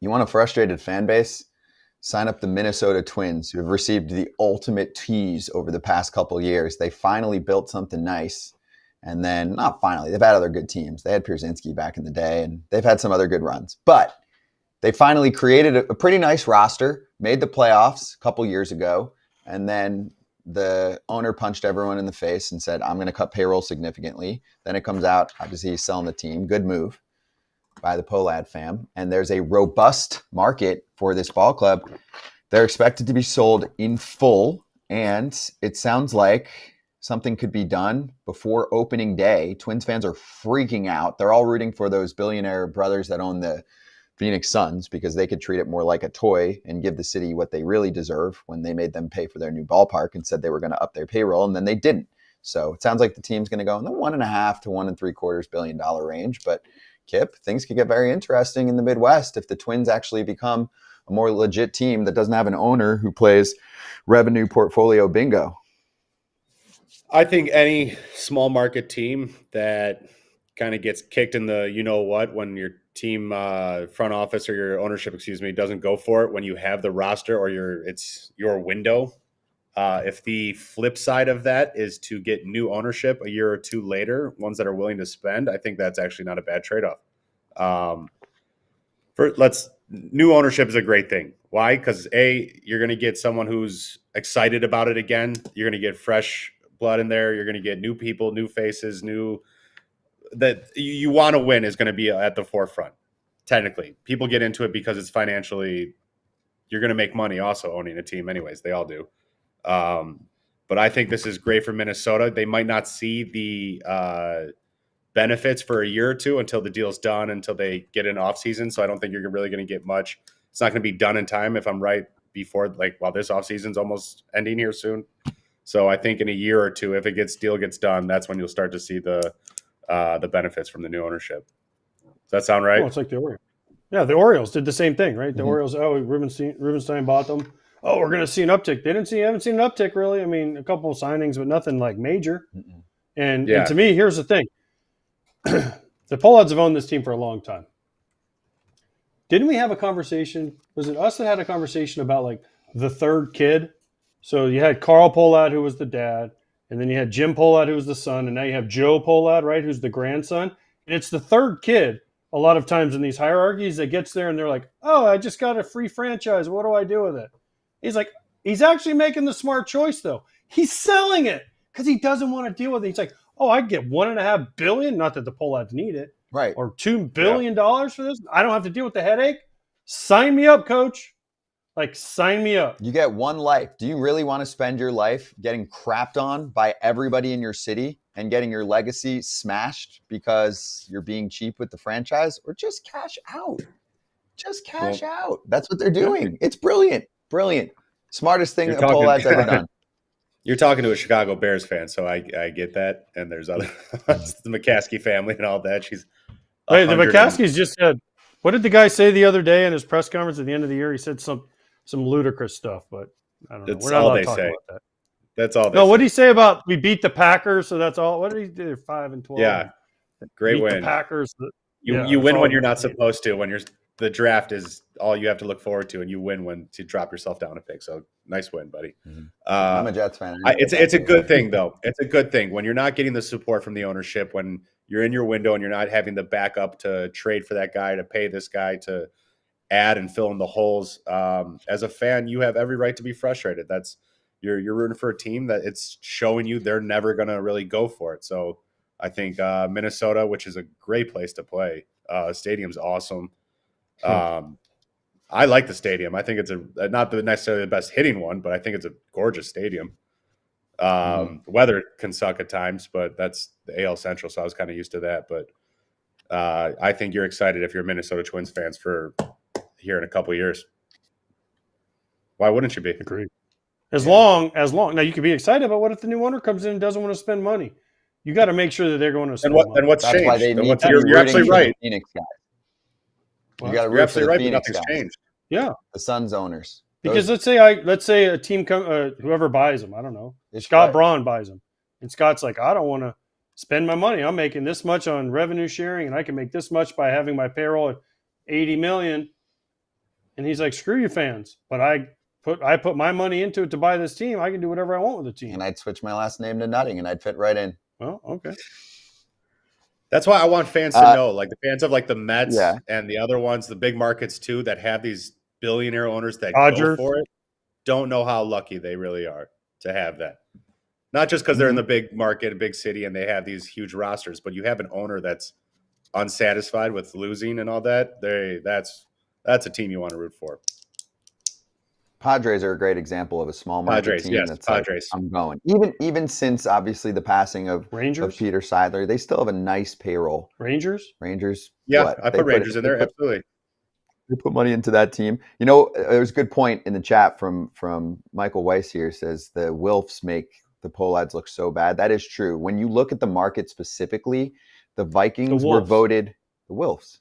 You want a frustrated fan base? Sign up the Minnesota Twins, who have received the ultimate tease over the past couple years. They finally built something nice. And then, not finally, they've had other good teams. They had Pierzynski back in the day, and they've had some other good runs. But they finally created a pretty nice roster, made the playoffs a couple years ago, and then the owner punched everyone in the face and said, I'm going to cut payroll significantly. Then it comes out, obviously he's selling the team. Good move by the Pohlad fam. And there's a robust market for this ball club. They're expected to be sold in full, and it sounds like something could be done before opening day. Twins fans are freaking out. They're all rooting for those billionaire brothers that own the Phoenix Suns because they could treat it more like a toy and give the city what they really deserve when they made them pay for their new ballpark and said they were going to up their payroll, and then they didn't. So it sounds like the team's going to go in the $1.5 to $1.75 billion range. But Kip, things could get very interesting in the Midwest if the Twins actually become a more legit team that doesn't have an owner who plays revenue portfolio bingo. I think any small market team that kind of gets kicked in the you-know-what when your team front office or your ownership, doesn't go for it when you have the roster or it's your window. If the flip side of that is to get new ownership a year or two later, ones that are willing to spend, I think that's actually not a bad trade-off. New ownership is a great thing. Why? Because you're going to get someone who's excited about it again. You're going to get fresh blood in there. You're going to get new people, new faces, that you want to win is going to be at the forefront. Technically, people get into it because it's financially, you're going to make money also owning a team anyways. They all do. But I think this is great for Minnesota. They might not see the benefits for a year or two until the deal's done, until they get an off season. So I don't think you're really going to get much. It's not going to be done in time, if I'm right, before this off season's almost ending here soon. So I think in a year or two, if deal gets done, that's when you'll start to see the benefits from the new ownership. Does that sound right? Well, it's like the Orioles. Yeah, the Orioles did the same thing, right? The Orioles, Rubenstein bought them. Oh, we're going to see an uptick. Haven't seen an uptick really. I mean, a couple of signings, but nothing like major. And to me, here's the thing. The Pohlads have owned this team for a long time. Didn't we have a conversation? Was it us that had a conversation about like the third kid? So you had Carl Pohlad, who was the dad, and then you had Jim Pohlad, who was the son, and now you have Joe Pohlad, right, who's the grandson. And it's the third kid a lot of times in these hierarchies that gets there and they're like, oh, I just got a free franchise. What do I do with it? He's like, he's actually making the smart choice, though. He's selling it because he doesn't want to deal with it. He's like, oh, I get $1.5 billion, not that the Pohlads need it, right? Or $2 billion for this. I don't have to deal with the headache. Sign me up, coach. Like, sign me up. You get one life. Do you really want to spend your life getting crapped on by everybody in your city and getting your legacy smashed because you're being cheap with the franchise? Or just cash out? Just cash out. That's what they're doing. It's brilliant. Brilliant. Smartest thing that Pohlads ever done. You're talking to a Chicago Bears fan, so I get that. And there's other the McCaskey family and all that. She's the McCaskies just said, what did the guy say the other day in his press conference at the end of the year? He said some ludicrous stuff, but I don't know. We're not allowed to talk about that. That's all. No, what did he say about we beat the Packers? So that's all. What did he do? 5-12. Yeah, great win. The Packers. You win when you're not supposed to. When the draft is all you have to look forward to, and you win when to drop yourself down a pick. So nice win, buddy. Mm-hmm. I'm a Jets fan. It's a good thing though. It's a good thing when you're not getting the support from the ownership, when you're in your window and you're not having the backup to trade for that guy, to pay this guy, to add and fill in the holes. As a fan, you have every right to be frustrated. That's you're rooting for a team that it's showing you they're never going to really go for it. So I think Minnesota, which is a great place to play, stadium's awesome. I like the stadium. I think it's not necessarily the best hitting one, but I think it's a gorgeous stadium. Weather can suck at times, but that's the AL Central, so I was kind of used to that. But I think you're excited if you're Minnesota Twins fans for here in a couple of years. Why wouldn't you be? Agreed. As long now you could be excited, but what if the new owner comes in and doesn't want to spend money? You got to make sure that they're going to spend money. And what's changed? You're absolutely right. Phoenix guys. You're absolutely right. Nothing's changed. Yeah, the Suns owners. Because let's say a team whoever buys them, I don't know, Scott Braun buys them, and Scott's like, I don't want to spend my money. I'm making this much on revenue sharing, and I can make this much by having my payroll at $80 million. And he's like, screw you fans. But I put my money into it to buy this team. I can do whatever I want with the team. And I'd switch my last name to Nutting, and I'd fit right in. Well, okay. That's why I want fans to know, like the fans of like the Mets Yeah. and the other ones, the big markets too, that have these billionaire owners that Dodgers. go for it, don't know how lucky they really are to have that. Not just because they're in the big market, a big city, and they have these huge rosters, but you have an owner that's unsatisfied with losing and all that. That's a team you want to root for. Padres are a great example of a small market team that's Padres. Like, I'm going. Even since obviously the passing of Peter Seidler, they still have a nice payroll. Rangers. Yeah, I put Rangers in there. Absolutely. They put money into that team. You know, there was a good point in the chat from Michael Weiss here. Says the Wilfs make the Pohlads look so bad. That is true. When you look at the market specifically, the Vikings were voted the Wilfs.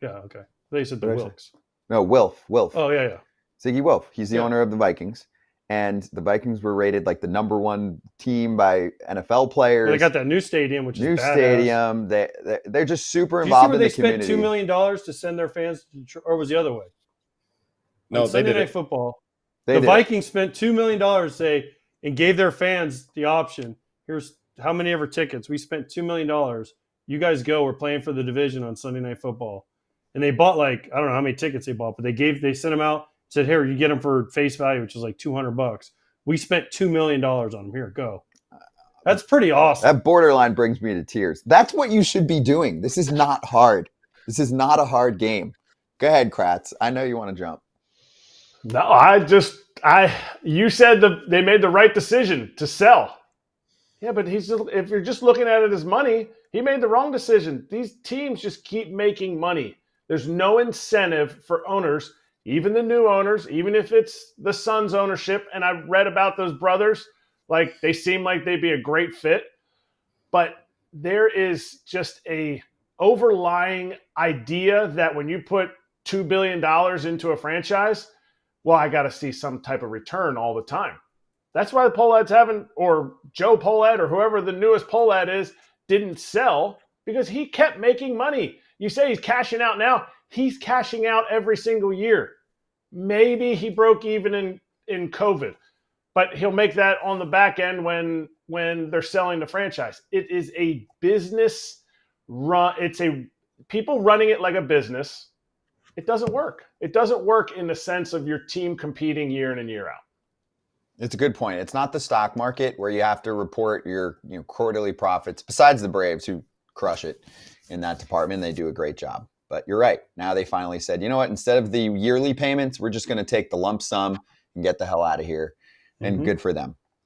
Yeah, okay. They said the Wilks. No, Wilf. Oh, yeah. Ziggy Wilf. He's the owner of the Vikings. And the Vikings were rated like the number one team by NFL players. Well, they got that new stadium, which is new badass. stadium. They're just super involved in the community. They spent $2 million to send their fans to Detroit, or was the other way? No, Sunday Night Football. The Vikings spent $2 million and gave their fans the option. Here's how many ever tickets. We spent $2 million. You guys go. We're playing for the division on Sunday Night Football. And they bought I don't know how many tickets they bought, but they sent them out. Said, here, you get them for face value, which is like $200. We spent $2 million on them. Here, go. That's pretty awesome. That borderline brings me to tears. That's what you should be doing. This is not hard. This is not a hard game. Go ahead, Kratz. I know you want to jump. No, you said they made the right decision to sell. Yeah, but if you're just looking at it as money, he made the wrong decision. These teams just keep making money. There's no incentive for owners, even the new owners, even if it's the Suns ownership. And I read about those brothers, like they seem like they'd be a great fit. But there is just a overlying idea that when you put $2 billion into a franchise, well, I got to see some type of return all the time. That's why the Pohlads haven't, or Joe Pohlad or whoever the newest Pohlad is, didn't sell, because he kept making money. You say he's cashing out now. He's cashing out every single year. Maybe he broke even in COVID, but he'll make that on the back end when they're selling the franchise. It is a business run. People running it like a business. It doesn't work. It doesn't work in the sense of your team competing year in and year out. It's a good point. It's not the stock market where you have to report your quarterly profits, besides the Braves, who crush it in that department. They do a great job. But you're right. Now they finally said, you know what? Instead of the yearly payments, we're just going to take the lump sum and get the hell out of here. And good for them.